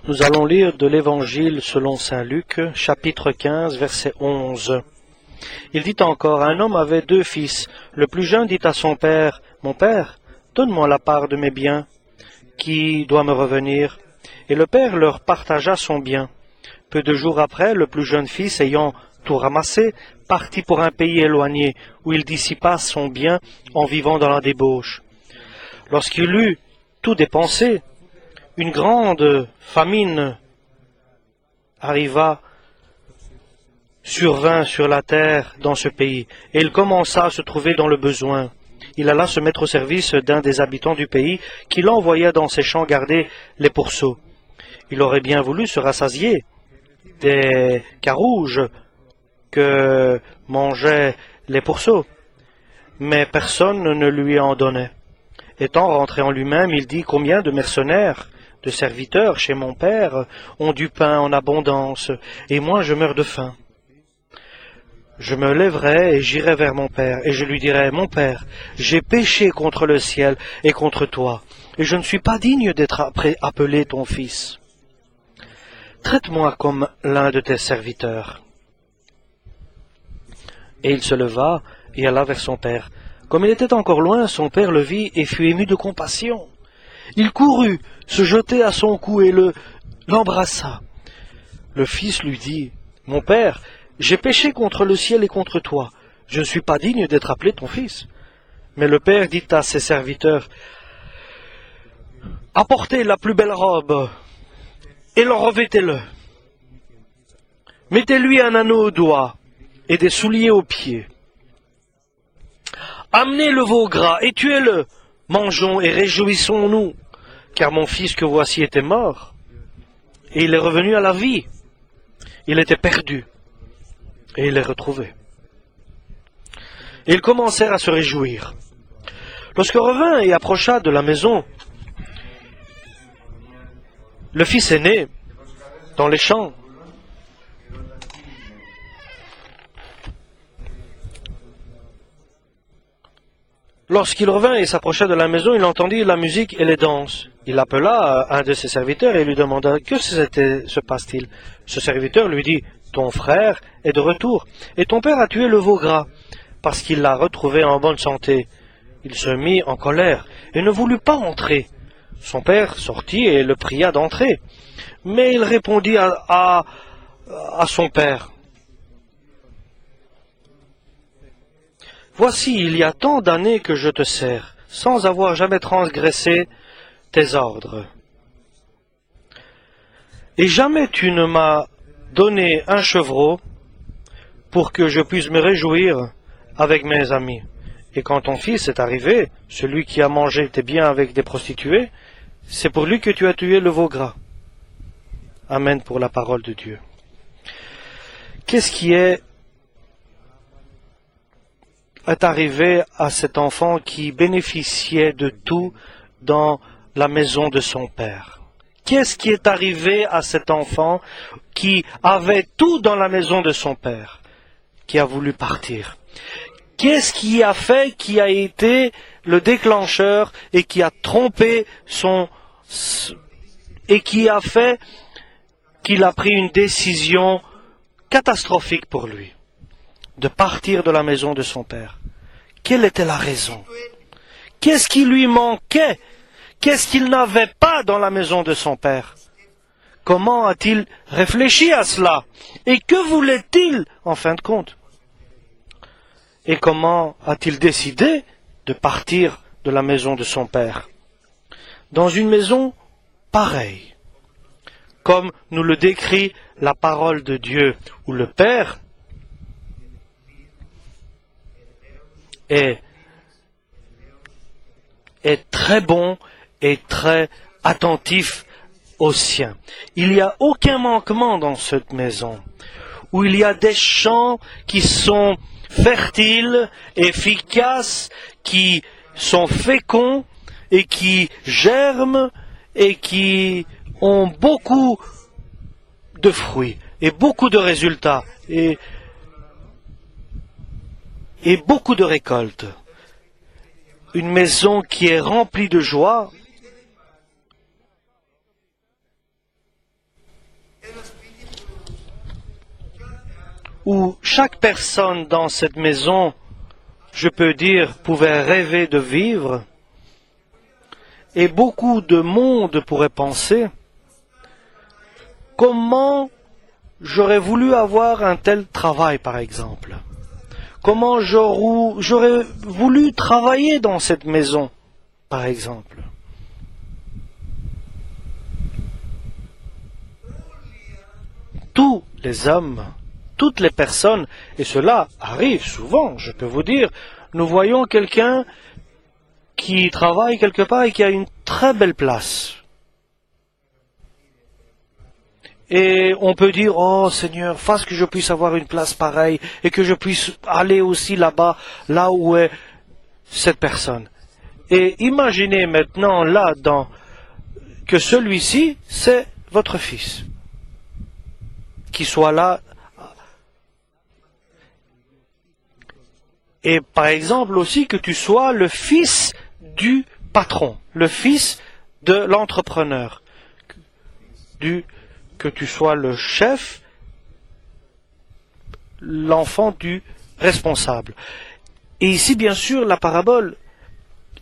Nous allons lire de l'Évangile selon saint Luc, chapitre 15, verset 11. Il dit encore, un homme avait 2 fils. Le plus jeune dit à son père, « Mon père, donne-moi la part de mes biens, qui doit me revenir. » Et le père leur partagea son bien. Peu de jours après, le plus jeune fils, ayant tout ramassé, partit pour un pays éloigné, où il dissipa son bien en vivant dans la débauche. Lorsqu'il eut tout dépensé, une grande famine survint sur la terre dans ce pays, et il commença à se trouver dans le besoin. Il alla se mettre au service d'un des habitants du pays, qui l'envoya dans ses champs garder les pourceaux. Il aurait bien voulu se rassasier des carouges que mangeaient les pourceaux, mais personne ne lui en donnait. Étant rentré en lui-même, il dit, « Combien de mercenaires, de serviteurs chez mon père ont du pain en abondance, et moi je meurs de faim. Je me lèverai et j'irai vers mon père, et je lui dirai, « Mon père, j'ai péché contre le ciel et contre toi, et je ne suis pas digne d'être appelé ton fils. Traite-moi comme l'un de tes serviteurs. » Et il se leva et alla vers son père. Comme il était encore loin, son père le vit et fut ému de compassion. Il courut, se jeter à son cou et l'embrassa. Le fils lui dit, « Mon père, j'ai péché contre le ciel et contre toi. Je ne suis pas digne d'être appelé ton fils. » Mais le père dit à ses serviteurs, « Apportez la plus belle robe et le revêtez-le. Mettez-lui un anneau au doigt et des souliers aux pieds. Amenez le veau gras et tuez-le. Mangeons et réjouissons-nous, car mon fils que voici était mort, et il est revenu à la vie. Il était perdu, et il est retrouvé. » Et ils commencèrent à se réjouir. Lorsque revint et approcha de la maison, le fils aîné, dans les champs, lorsqu'il revint et s'approcha de la maison, il entendit la musique et les danses. Il appela un de ses serviteurs et lui demanda, « Que se passe-t-il » Ce serviteur lui dit, « Ton frère est de retour, et ton père a tué le veau gras, parce qu'il l'a retrouvé en bonne santé. » Il se mit en colère et ne voulut pas entrer. Son père sortit et le pria d'entrer. Mais il répondit à son père, « Voici, il y a tant d'années que je te sers, sans avoir jamais transgressé tes ordres. Et jamais tu ne m'as donné un chevreau pour que je puisse me réjouir avec mes amis. Et quand ton fils est arrivé, celui qui a mangé tes biens avec des prostituées, c'est pour lui que tu as tué le veau gras. » Amen pour la parole de Dieu. Qu'est-ce qui est arrivé à cet enfant qui bénéficiait de tout dans la maison de son père? Qu'est-ce qui est arrivé à cet enfant qui avait tout dans la maison de son père, qui a voulu partir? Qu'est-ce qui a fait, qui a été le déclencheur et qui a trompé et qui a fait qu'il a pris une décision catastrophique pour lui, de partir de la maison de son père? Quelle était la raison? Qu'est-ce qui lui manquait? Qu'est-ce qu'il n'avait pas dans la maison de son père? Comment a-t-il réfléchi à cela? Et que voulait-il en fin de compte? Et comment a-t-il décidé de partir de la maison de son père? Dans une maison pareille, comme nous le décrit la parole de Dieu, où le père est très bon et très attentif aux siens. Il n'y a aucun manquement dans cette maison, où il y a des champs qui sont fertiles, efficaces, qui sont féconds et qui germent et qui ont beaucoup de fruits et beaucoup de résultats et beaucoup de récoltes. Une maison qui est remplie de joie où chaque personne dans cette maison, je peux dire, pouvait rêver de vivre, et beaucoup de monde pourrait penser, comment j'aurais voulu avoir un tel travail, par exemple. Comment j'aurais voulu travailler dans cette maison, par exemple. Tous les hommes, toutes les personnes, et cela arrive souvent, je peux vous dire, nous voyons quelqu'un qui travaille quelque part et qui a une très belle place. Et on peut dire, oh Seigneur, fasse que je puisse avoir une place pareille et que je puisse aller aussi là-bas, là où est cette personne. Et imaginez maintenant là que celui-ci, c'est votre fils. Qui soit là. Et par exemple aussi que tu sois le fils du patron, le fils de l'entrepreneur, que tu sois le chef, l'enfant du responsable. Et ici, bien sûr, la parabole,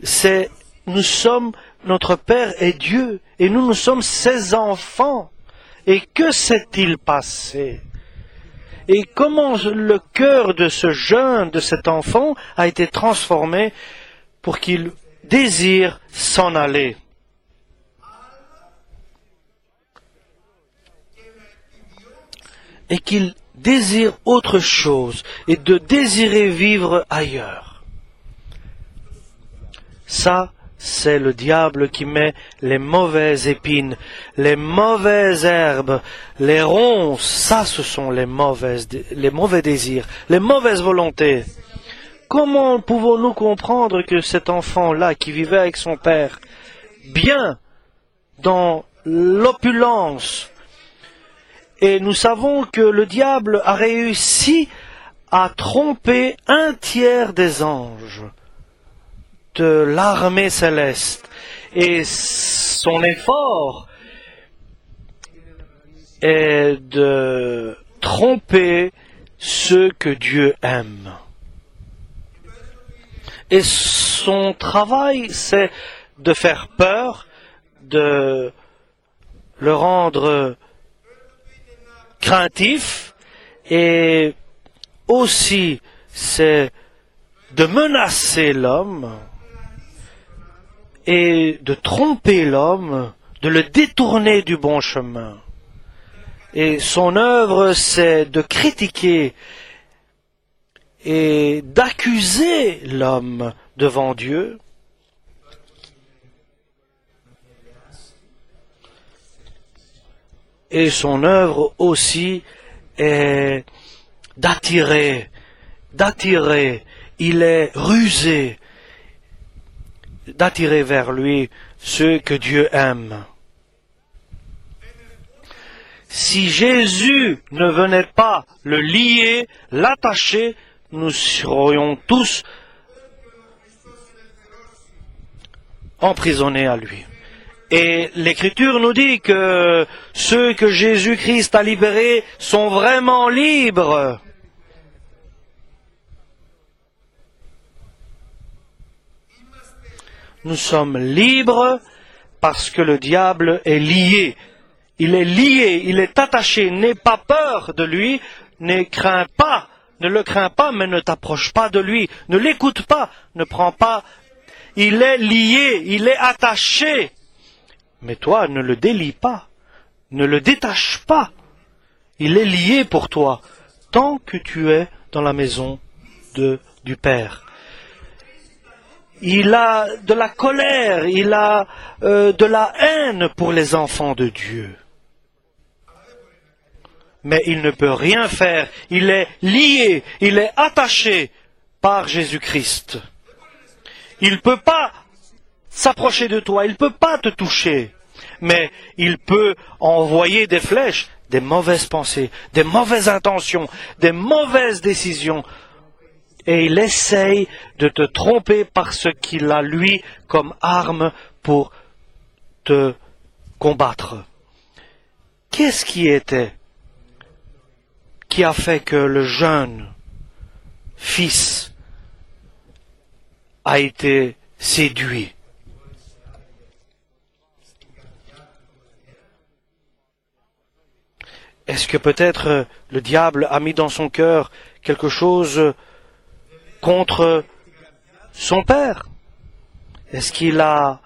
c'est notre Père est Dieu, et nous sommes ses enfants. Et que s'est-il passé? Et comment le cœur de ce jeune, de cet enfant, a été transformé pour qu'il désire s'en aller? Et qu'il désire autre chose, et de désirer vivre ailleurs. Ça, c'est le diable qui met les mauvaises épines, les mauvaises herbes, les ronces. Ça, ce sont les mauvais désirs, les mauvaises volontés. Comment pouvons-nous comprendre que cet enfant-là, qui vivait avec son père, bien dans l'opulence, et nous savons que le diable a réussi à tromper un tiers des anges de l'armée céleste. Et son effort est de tromper ceux que Dieu aime. Et son travail, c'est de faire peur, de le rendre craintif, et aussi c'est de menacer l'homme et de tromper l'homme, de le détourner du bon chemin. Et son œuvre, c'est de critiquer et d'accuser l'homme devant Dieu. Et son œuvre aussi est d'attirer. Il est rusé d'attirer vers lui ceux que Dieu aime. Si Jésus ne venait pas le lier, l'attacher, nous serions tous emprisonnés à lui. Et l'Écriture nous dit que ceux que Jésus-Christ a libérés sont vraiment libres. Nous sommes libres parce que le diable est lié. Il est lié, il est attaché. N'aie pas peur de lui, ne le crains pas, mais ne t'approche pas de lui. Ne l'écoute pas, ne prends pas. Il est lié, il est attaché. Mais toi, ne le délie pas, ne le détache pas. Il est lié pour toi, tant que tu es dans la maison du Père. Il a de la colère, il a de la haine pour les enfants de Dieu. Mais il ne peut rien faire, il est lié, il est attaché par Jésus-Christ. Il ne peut pas s'approcher de toi, il ne peut pas te toucher, mais il peut envoyer des flèches, des mauvaises pensées, des mauvaises intentions, des mauvaises décisions, et il essaye de te tromper parce qu'il a lui comme arme pour te combattre. Qui qui a fait que le jeune fils a été séduit? Est-ce que peut-être le diable a mis dans son cœur quelque chose contre son père? Est-ce qu'il a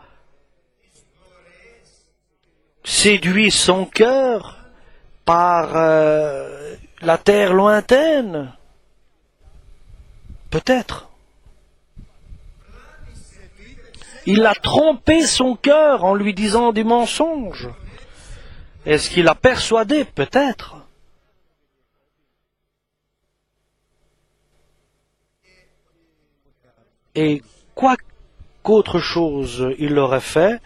séduit son cœur par la terre lointaine? Peut-être. Il a trompé son cœur en lui disant des mensonges. Est-ce qu'il a persuadé? Peut-être. Et quoi qu'autre chose il aurait fait,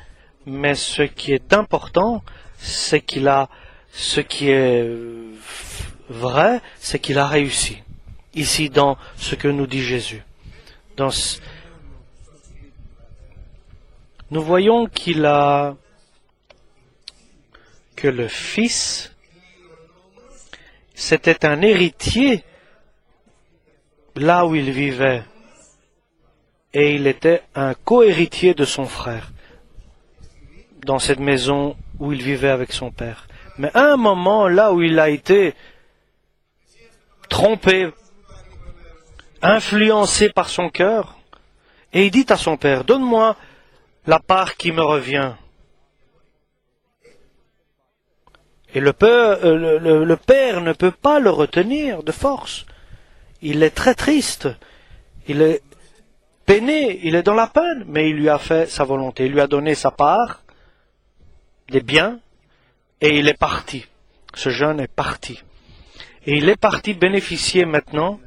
mais ce qui est important, c'est qu'il a, ce qui est vrai, c'est qu'il a réussi. Ici, dans ce que nous dit Jésus. Nous voyons que le Fils, c'était un héritier là où il vivait, et il était un co-héritier de son frère, dans cette maison où il vivait avec son père. Mais à un moment, là où il a été trompé, influencé par son cœur, et il dit à son père, donne-moi la part qui me revient. Et le père ne peut pas le retenir de force. Il est très triste. Il est peiné, il est dans la peine, mais il lui a fait sa volonté. Il lui a donné sa part, des biens, et il est parti. Ce jeune est parti. Et il est parti bénéficier maintenant,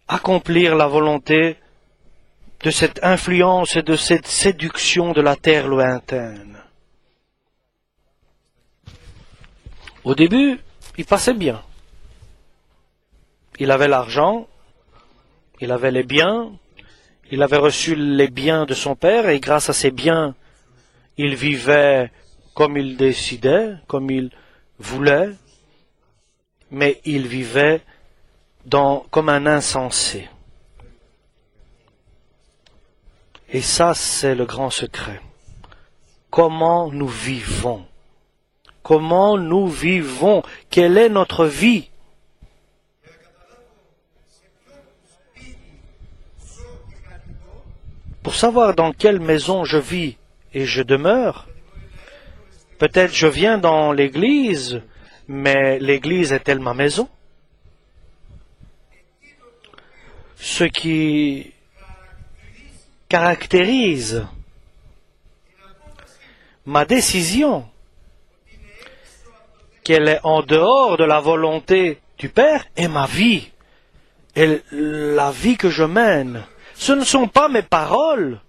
accomplir la volonté de cette influence et de cette séduction de la terre lointaine. Au début, il passait bien. Il avait l'argent, il avait les biens, il avait reçu les biens de son père, et grâce à ces biens, il vivait comme il décidait, comme il voulait, mais il vivait comme un insensé. Et ça, c'est le grand secret. Comment nous vivons? Comment nous vivons? Quelle est notre vie? Pour savoir dans quelle maison je vis et je demeure, peut-être je viens dans l'église, mais l'église est-elle ma maison? Ce qui caractérise ma décision, qu'elle est en dehors de la volonté du Père, est ma vie, et la vie que je mène. Ce ne sont pas mes paroles,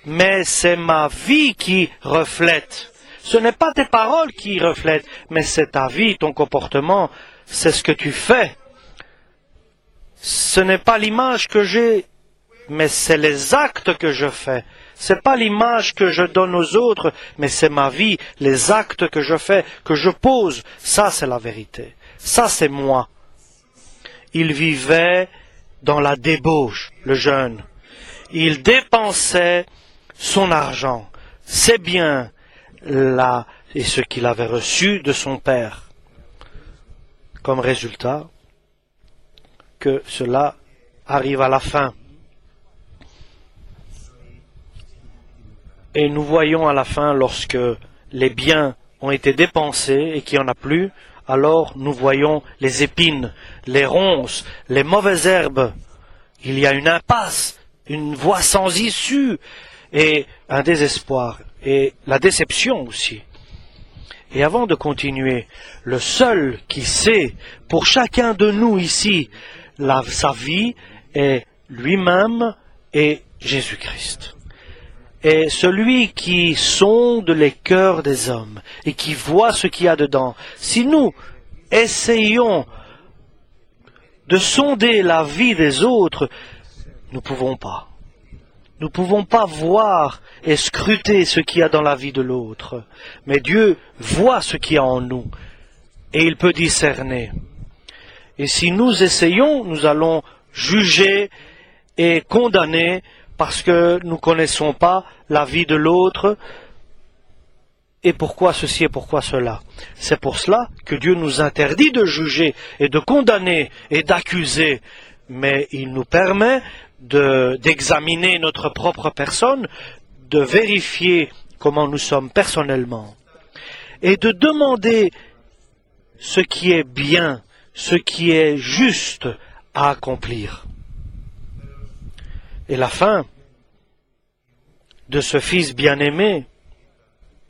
mais c'est ma vie qui reflète. Ce n'est pas tes paroles qui reflètent, mais c'est ta vie, ton comportement, c'est ce que tu fais. Ce n'est pas l'image que j'ai, mais c'est les actes que je fais. C'est pas l'image que je donne aux autres, mais c'est ma vie, les actes que je fais, que je pose. Ça, c'est la vérité. Ça, c'est moi. Il vivait dans la débauche, le jeune. Il dépensait son argent, ses biens, et ce qu'il avait reçu de son père. Comme résultat, que cela arrive à la fin. Et nous voyons à la fin, lorsque les biens ont été dépensés et qu'il n'y en a plus, alors nous voyons les épines, les ronces, les mauvaises herbes. Il y a une impasse, une voie sans issue, et un désespoir, et la déception aussi. Et avant de continuer, le seul qui sait, pour chacun de nous ici, sa vie est lui-même et Jésus-Christ. Et celui qui sonde les cœurs des hommes et qui voit ce qu'il y a dedans, si nous essayons de sonder la vie des autres, nous ne pouvons pas. Nous ne pouvons pas voir et scruter ce qu'il y a dans la vie de l'autre. Mais Dieu voit ce qu'il y a en nous et il peut discerner. Et si nous essayons, nous allons juger et condamner parce que nous ne connaissons pas la vie de l'autre et pourquoi ceci et pourquoi cela. C'est pour cela que Dieu nous interdit de juger et de condamner et d'accuser, mais il nous permet d'examiner notre propre personne, de vérifier comment nous sommes personnellement et de demander ce qui est bien, ce qui est juste à accomplir. Et la fin de ce fils bien-aimé,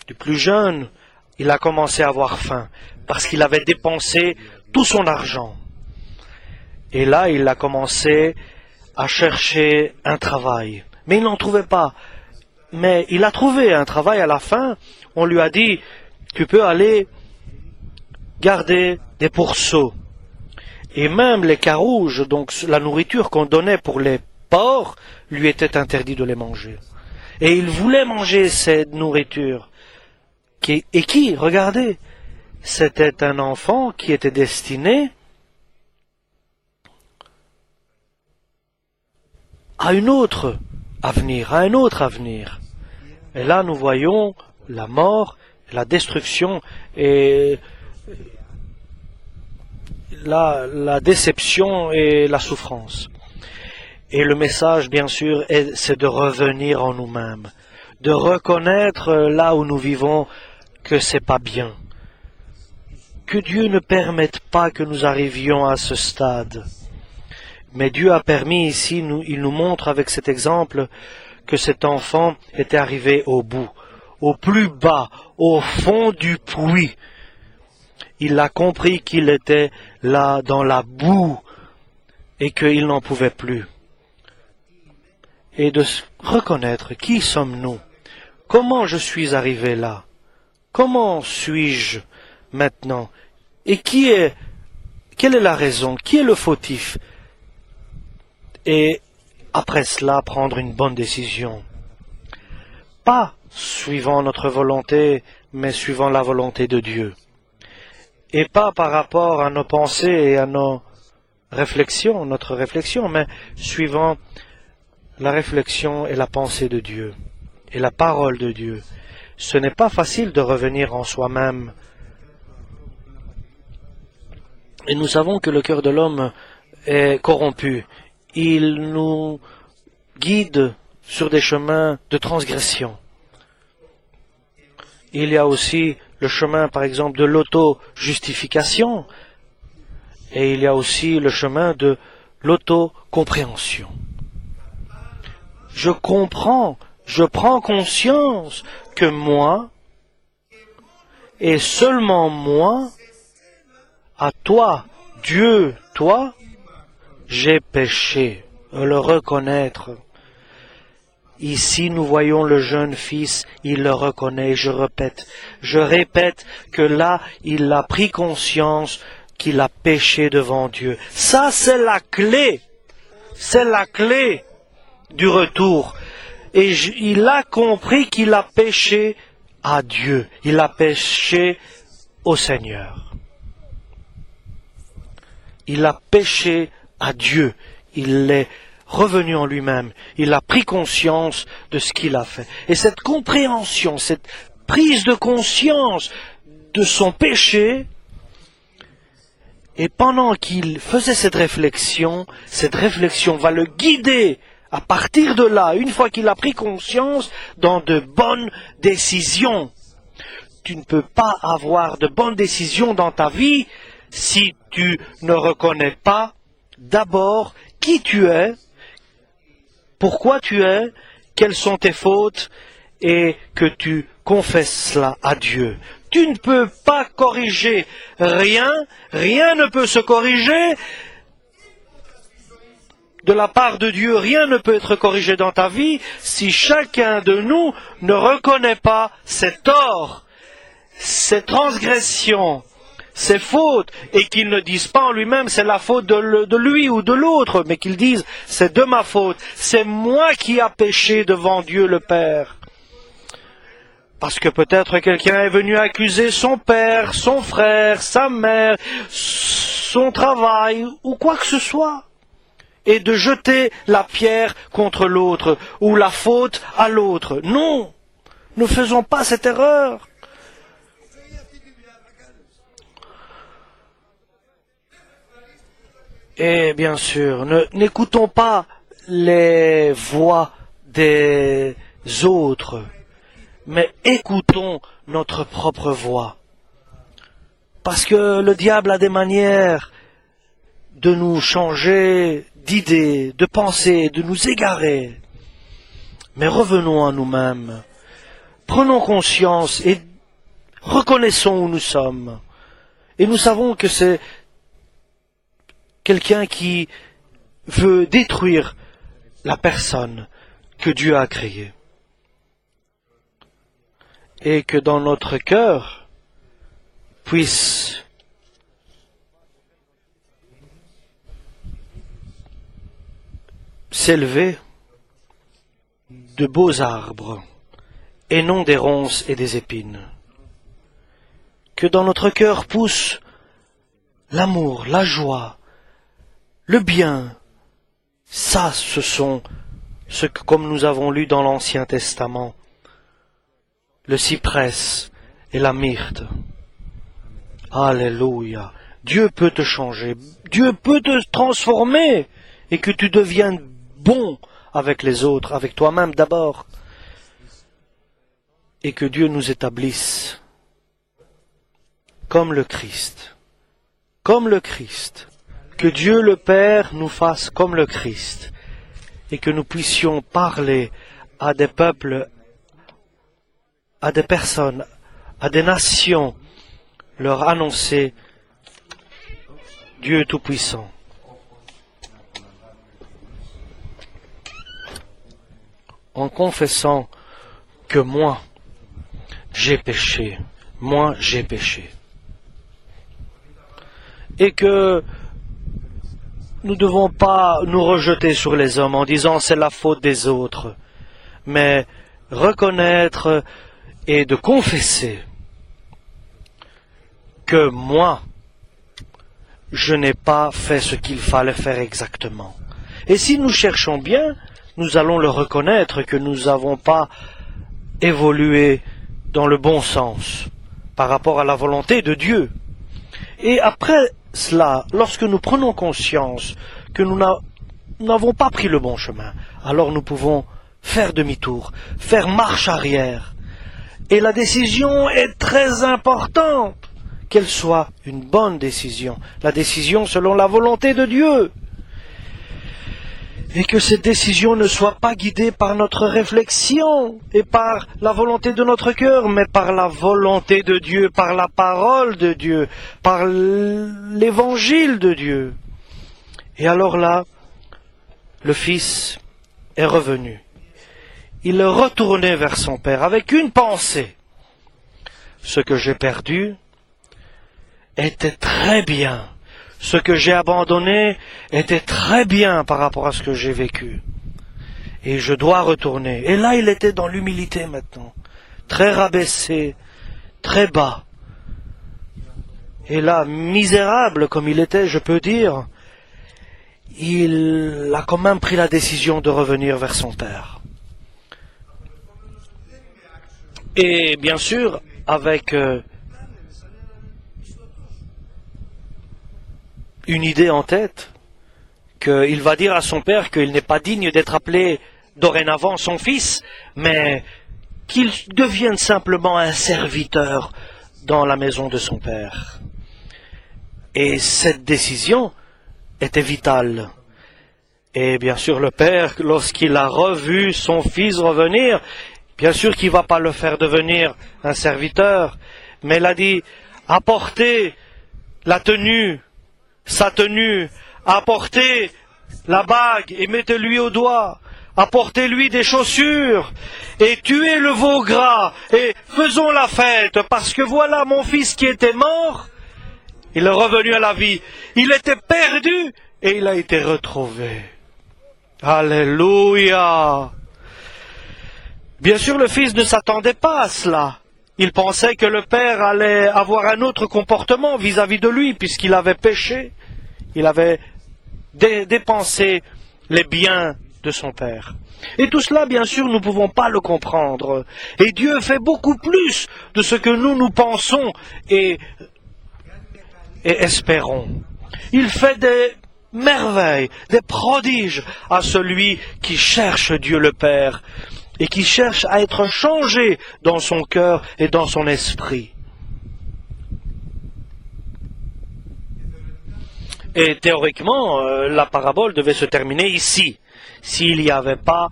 du plus jeune, il a commencé à avoir faim parce qu'il avait dépensé tout son argent. Et là, il a commencé à chercher un travail. Mais il n'en trouvait pas. Mais il a trouvé un travail à la fin. On lui a dit, tu peux aller garder des pourceaux. Et même les carouges, donc la nourriture qu'on donnait pour les porcs, lui était interdit de les manger. Et il voulait manger cette nourriture. Et qui, regardez, c'était un enfant qui était destiné à un autre avenir. Et là, nous voyons la mort, la destruction et la déception et la souffrance. Et le message, bien sûr, c'est de revenir en nous-mêmes, de reconnaître là où nous vivons que c'est pas bien. Que Dieu ne permette pas que nous arrivions à ce stade. Mais Dieu a permis ici, il nous montre avec cet exemple que cet enfant était arrivé au bout, au plus bas, au fond du puits. Il a compris qu'il était là dans la boue et qu'il n'en pouvait plus. Et de reconnaître qui sommes-nous, comment je suis arrivé là, comment suis-je maintenant, et quelle est la raison, qui est le fautif, et après cela prendre une bonne décision. Pas suivant notre volonté, mais suivant la volonté de Dieu. Et pas par rapport à nos pensées et à notre réflexion, mais suivant la réflexion et la pensée de Dieu, et la parole de Dieu. Ce n'est pas facile de revenir en soi-même. Et nous savons que le cœur de l'homme est corrompu. Il nous guide sur des chemins de transgression. Il y a aussi le chemin, par exemple, de l'auto-justification, et il y a aussi le chemin de l'auto-compréhension. Je comprends, je prends conscience que moi, et seulement moi, à toi, Dieu, toi, j'ai péché, le reconnaître. Ici, nous voyons le jeune fils, il le reconnaît, je répète que là, il a pris conscience qu'il a péché devant Dieu. Ça, c'est la clé du retour. Et il a compris qu'il a péché à Dieu, il a péché au Seigneur. Il a péché à Dieu, il est revenu en lui-même, il a pris conscience de ce qu'il a fait. Et cette compréhension, cette prise de conscience de son péché, et pendant qu'il faisait cette réflexion va le guider à partir de là, une fois qu'il a pris conscience, dans de bonnes décisions. Tu ne peux pas avoir de bonnes décisions dans ta vie si tu ne reconnais pas d'abord qui tu es, pourquoi tu es, quelles sont tes fautes, et que tu confesses cela à Dieu. Tu ne peux pas corriger rien ne peut se corriger de la part de Dieu, rien ne peut être corrigé dans ta vie si chacun de nous ne reconnaît pas ses torts, ses transgressions, ses fautes et qu'il ne dise pas en lui-même c'est la faute de lui ou de l'autre, mais qu'il dise c'est de ma faute, c'est moi qui a péché devant Dieu le Père. Parce que peut-être quelqu'un est venu accuser son père, son frère, sa mère, son travail ou quoi que ce soit, et de jeter la pierre contre l'autre ou la faute à l'autre. Non, ne faisons pas cette erreur. Et bien sûr, n'écoutons pas les voix des autres, mais écoutons notre propre voix. Parce que le diable a des manières de nous changer d'idées, de pensées, de nous égarer. Mais revenons à nous-mêmes. Prenons conscience et reconnaissons où nous sommes. Et nous savons que c'est quelqu'un qui veut détruire la personne que Dieu a créée. Et que dans notre cœur puisse s'élever de beaux arbres et non des ronces et des épines. Que dans notre cœur pousse l'amour, la joie, le bien. Ça, ce sont ce que, comme nous avons lu dans l'Ancien Testament, le cyprès et la myrte. Alléluia. Dieu peut te changer. Dieu peut te transformer et que tu deviennes bon avec les autres, avec toi-même d'abord. Et que Dieu nous établisse comme le Christ. Comme le Christ. Que Dieu le Père nous fasse comme le Christ. Et que nous puissions parler à des peuples, à des personnes, à des nations, leur annoncer Dieu Tout-Puissant. En confessant que moi, j'ai péché, moi, j'ai péché. Et que nous ne devons pas nous rejeter sur les hommes en disant c'est la faute des autres, mais reconnaître et de confesser que moi, je n'ai pas fait ce qu'il fallait faire exactement. Et si nous cherchons bien, nous allons le reconnaître que nous n'avons pas évolué dans le bon sens par rapport à la volonté de Dieu. Et après cela, lorsque nous prenons conscience que nous n'avons pas pris le bon chemin, alors nous pouvons faire demi-tour, faire marche arrière. Et la décision est très importante, qu'elle soit une bonne décision, la décision selon la volonté de Dieu. Et que cette décision ne soit pas guidée par notre réflexion et par la volonté de notre cœur, mais par la volonté de Dieu, par la parole de Dieu, par l'évangile de Dieu. Et alors là, le Fils est revenu. Il est retourné vers son Père avec une pensée. Ce que j'ai perdu était très bien. Ce que j'ai abandonné était très bien par rapport à ce que j'ai vécu. Et je dois retourner. Et là, il était dans l'humilité maintenant. Très rabaissé, très bas. Et là, misérable comme il était, je peux dire, il a quand même pris la décision de revenir vers son Père. Et bien sûr, avec une idée en tête, qu'il va dire à son père qu'il n'est pas digne d'être appelé dorénavant son fils, mais qu'il devienne simplement un serviteur dans la maison de son père. Et cette décision était vitale. Et bien sûr, le père, lorsqu'il a revu son fils revenir, bien sûr qu'il ne va pas le faire devenir un serviteur, mais il a dit, apportez la tenue, sa tenue, apportez la bague et mettez-lui au doigt, apportez-lui des chaussures et tuez le veau gras et faisons la fête parce que voilà mon fils qui était mort Il est revenu à la vie. Il était perdu et il a été retrouvé. Alléluia! Bien sûr, le fils ne s'attendait pas à cela. Il pensait que le père allait avoir un autre comportement vis-à-vis de lui, puisqu'il avait péché. Il avait dépensé les biens de son père. Et tout cela, bien sûr, nous ne pouvons pas le comprendre. Et Dieu fait beaucoup plus de ce que nous pensons et espérons. Il fait des merveilles, des prodiges à celui qui cherche Dieu le Père et qui cherche à être changé dans son cœur et dans son esprit. Et théoriquement, la parabole devait se terminer ici, s'il n'y avait pas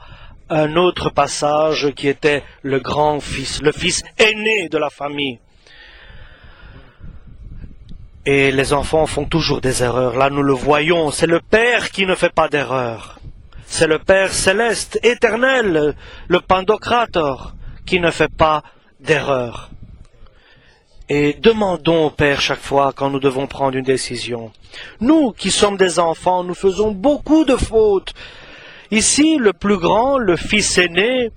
un autre passage qui était le grand-fils, le fils aîné de la famille. Et les enfants font toujours des erreurs. Là, nous le voyons. C'est le Père qui ne fait pas d'erreur. C'est le Père céleste, éternel, le Pantocrator, qui ne fait pas d'erreur. Et demandons au Père chaque fois quand nous devons prendre une décision. Nous, qui sommes des enfants, nous faisons beaucoup de fautes. Ici, le plus grand, le fils aîné,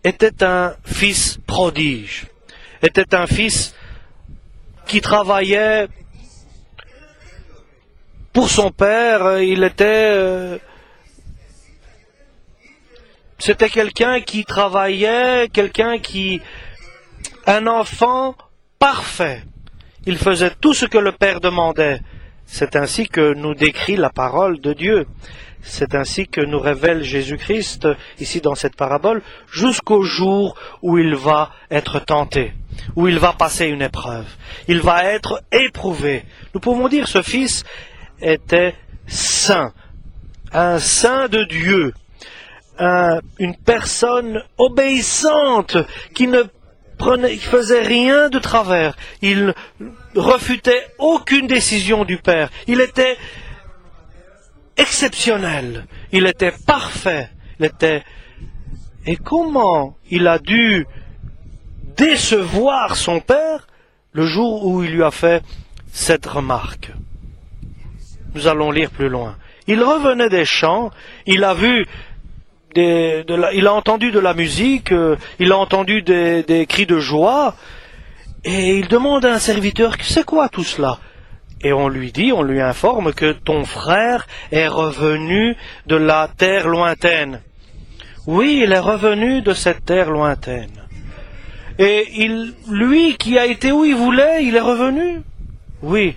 était un fils prodige, était un fils qui travaillait pour son père. C'était quelqu'un qui travaillait, un enfant parfait. Il faisait tout ce que le père demandait. C'est ainsi que nous décrit la parole de Dieu. C'est ainsi que nous révèle Jésus-Christ, ici dans cette parabole, jusqu'au jour où il va être tenté, où il va passer une épreuve. Il va être éprouvé. Nous pouvons dire que ce fils était saint, un saint de Dieu, une personne obéissante qui ne faisait rien de travers. Il refutait aucune décision du Père. Il était exceptionnel. Il était parfait. Et comment il a dû décevoir son Père le jour où il lui a fait cette remarque. Nous allons lire plus loin. Il revenait des champs, il a vu il a entendu de la musique, il a entendu des cris de joie, et il demande à un serviteur, c'est quoi tout cela? Et on lui informe que ton frère est revenu de la terre lointaine. Oui, il est revenu de cette terre lointaine. Et lui qui a été où il voulait, il est revenu? Oui.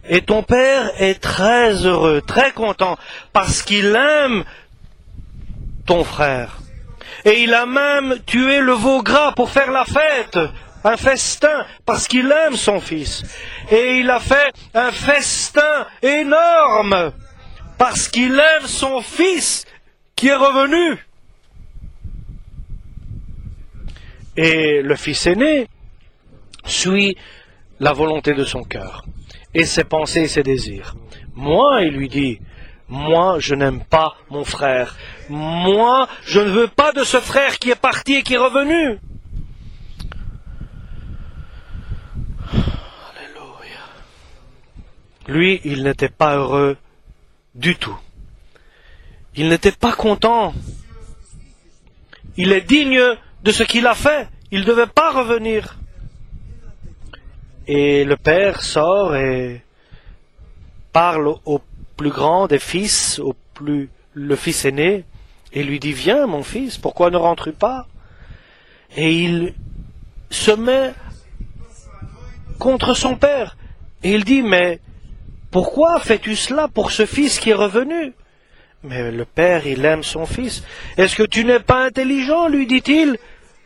Et ton père est très heureux, très content, parce qu'il aime ton frère. Et il a même tué le veau gras pour faire la fête, un festin, parce qu'il aime son fils. Et il a fait un festin énorme, parce qu'il aime son fils qui est revenu. Et le fils aîné suit la volonté de son cœur, et ses pensées et ses désirs. Moi, il lui dit, moi, je n'aime pas mon frère. Moi, je ne veux pas de ce frère qui est parti et qui est revenu. Alléluia. Lui, il n'était pas heureux du tout. Il n'était pas content. Il est digne de ce qu'il a fait. Il ne devait pas revenir. Et le père sort et parle au plus grand des fils, le fils aîné, et lui dit, viens mon fils, pourquoi ne rentres-tu pas? Et il se met contre son père, et il dit, mais pourquoi fais-tu cela pour ce fils qui est revenu? Mais le père, il aime son fils. Est-ce que tu n'es pas intelligent, lui dit-il?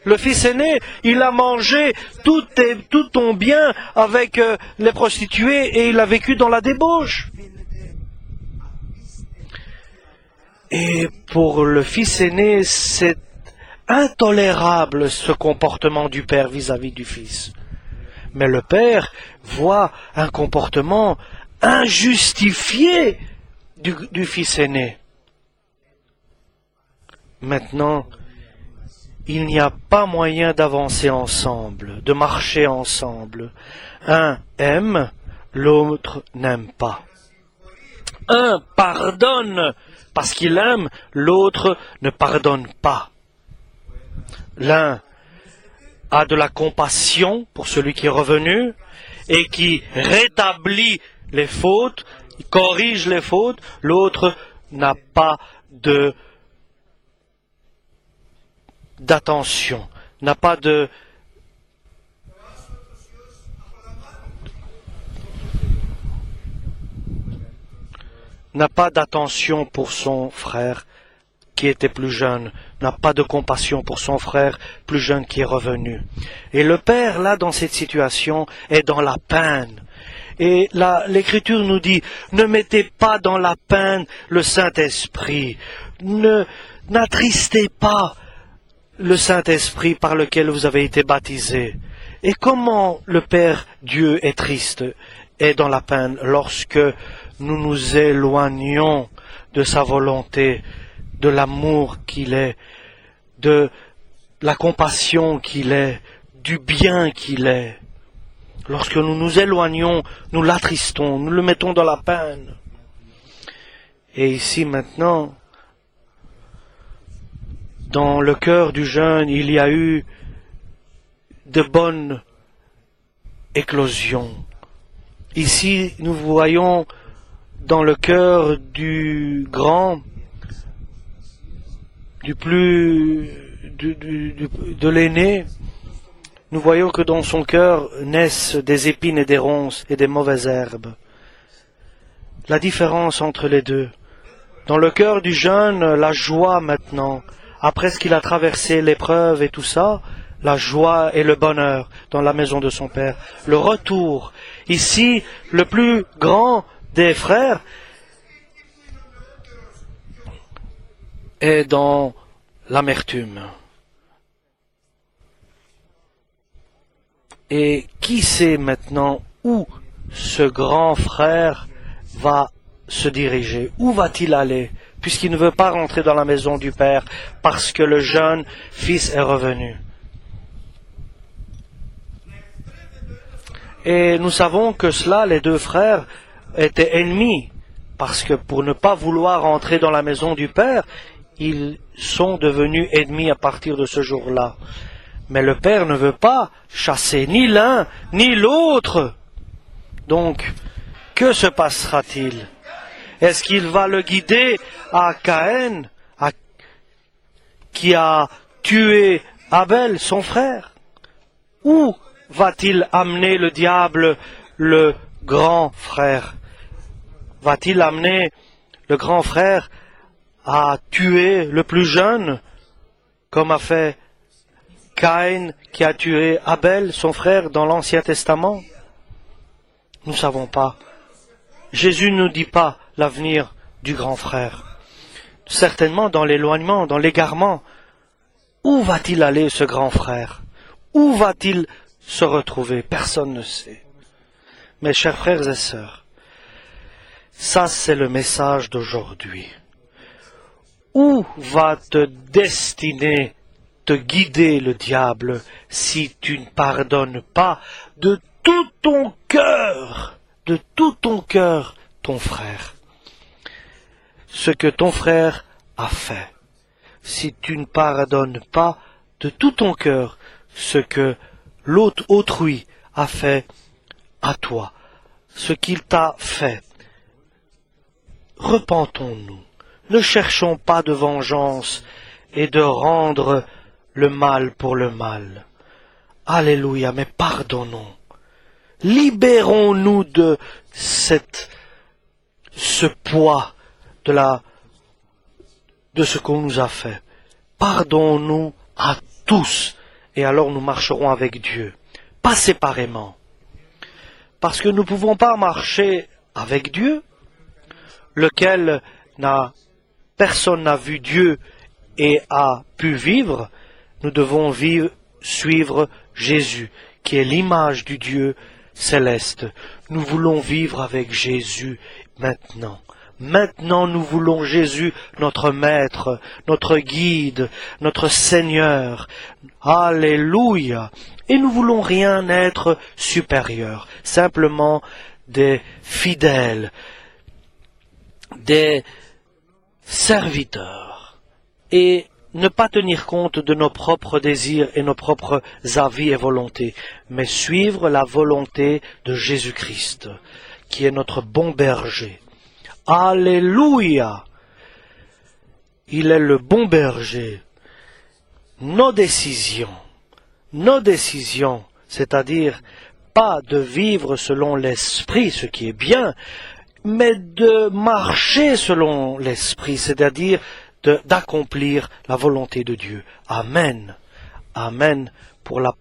Le fils aîné, il a mangé tout ton bien avec les prostituées et il a vécu dans la débauche. Et pour le fils aîné, c'est intolérable ce comportement du père vis-à-vis du fils. Mais le père voit un comportement injustifié du fils aîné. Maintenant, il n'y a pas moyen d'avancer ensemble, de marcher ensemble. Un aime, l'autre n'aime pas. Un pardonne parce qu'il aime, l'autre ne pardonne pas. L'un a de la compassion pour celui qui est revenu et qui rétablit les fautes, corrige les fautes, l'autre n'a pas d'attention, n'a pas d'attention pour son frère qui était plus jeune, n'a pas de compassion pour son frère plus jeune qui est revenu. Et le père, là, dans cette situation, est dans la peine. Et là, l'Écriture nous dit, ne mettez pas dans la peine le Saint-Esprit. N'attristez pas le Saint-Esprit par lequel vous avez été baptisés. Et comment le Père Dieu est triste, est dans la peine lorsque nous nous éloignons de sa volonté, de l'amour qu'il est, de la compassion qu'il est, du bien qu'il est. Lorsque nous nous éloignons, nous l'attristons, nous le mettons dans la peine. Et ici maintenant, dans le cœur du jeune, il y a eu de bonnes éclosions. Ici, nous voyons dans le cœur du grand, de l'aîné, nous voyons que dans son cœur naissent des épines et des ronces et des mauvaises herbes. La différence entre les deux. Dans le cœur du jeune, la joie maintenant, après ce qu'il a traversé l'épreuve et tout ça, la joie et le bonheur dans la maison de son père. Le retour. Ici, le plus grand des frères est dans l'amertume. Et qui sait maintenant où ce grand frère va se diriger? Où va-t-il aller? Puisqu'il ne veut pas rentrer dans la maison du Père, parce que le jeune fils est revenu. Et nous savons que cela, les deux frères, étaient ennemis, parce que pour ne pas vouloir entrer dans la maison du Père, ils sont devenus ennemis à partir de ce jour-là. Mais le Père ne veut pas chasser ni l'un ni l'autre. Donc, que se passera-t-il? Est-ce qu'il va le guider à Caïn, qui a tué Abel, son frère? Où va-t-il amener le diable, le grand frère? Va-t-il amener le grand frère à tuer le plus jeune, comme a fait Caïn qui a tué Abel, son frère, dans l'Ancien Testament? Nous ne savons pas. Jésus ne nous dit pas l'avenir du grand frère. Certainement dans l'éloignement, dans l'égarement. Où va-t-il aller, ce grand frère? Où va-t-il se retrouver? Personne ne sait. Mes chers frères et sœurs, ça c'est le message d'aujourd'hui. Où va te destiner, te guider le diable si tu ne pardonnes pas de tout ton cœur, ton frère, ce que ton frère a fait? Si tu ne pardonnes pas de tout ton cœur ce que l'autre autrui a fait à toi, ce qu'il t'a fait, repentons-nous. Ne cherchons pas de vengeance et de rendre le mal pour le mal. Alléluia, mais pardonnons. Libérons-nous de ce poids de ce qu'on nous a fait. Pardonnons-nous à tous, et alors nous marcherons avec Dieu, pas séparément. Parce que nous ne pouvons pas marcher avec Dieu, lequel personne n'a vu Dieu et a pu vivre. Nous devons suivre Jésus, qui est l'image du Dieu céleste. Nous voulons vivre avec Jésus maintenant. Maintenant, nous voulons Jésus, notre Maître, notre Guide, notre Seigneur. Alléluia. Et nous voulons rien être supérieur, simplement des fidèles, des serviteurs, et ne pas tenir compte de nos propres désirs et nos propres avis et volontés, mais suivre la volonté de Jésus-Christ, qui est notre bon berger. Alléluia! Il est le bon berger. Nos décisions, c'est-à-dire pas de vivre selon l'esprit, ce qui est bien, mais de marcher selon l'esprit, c'est-à-dire d'accomplir la volonté de Dieu. Amen. Amen pour la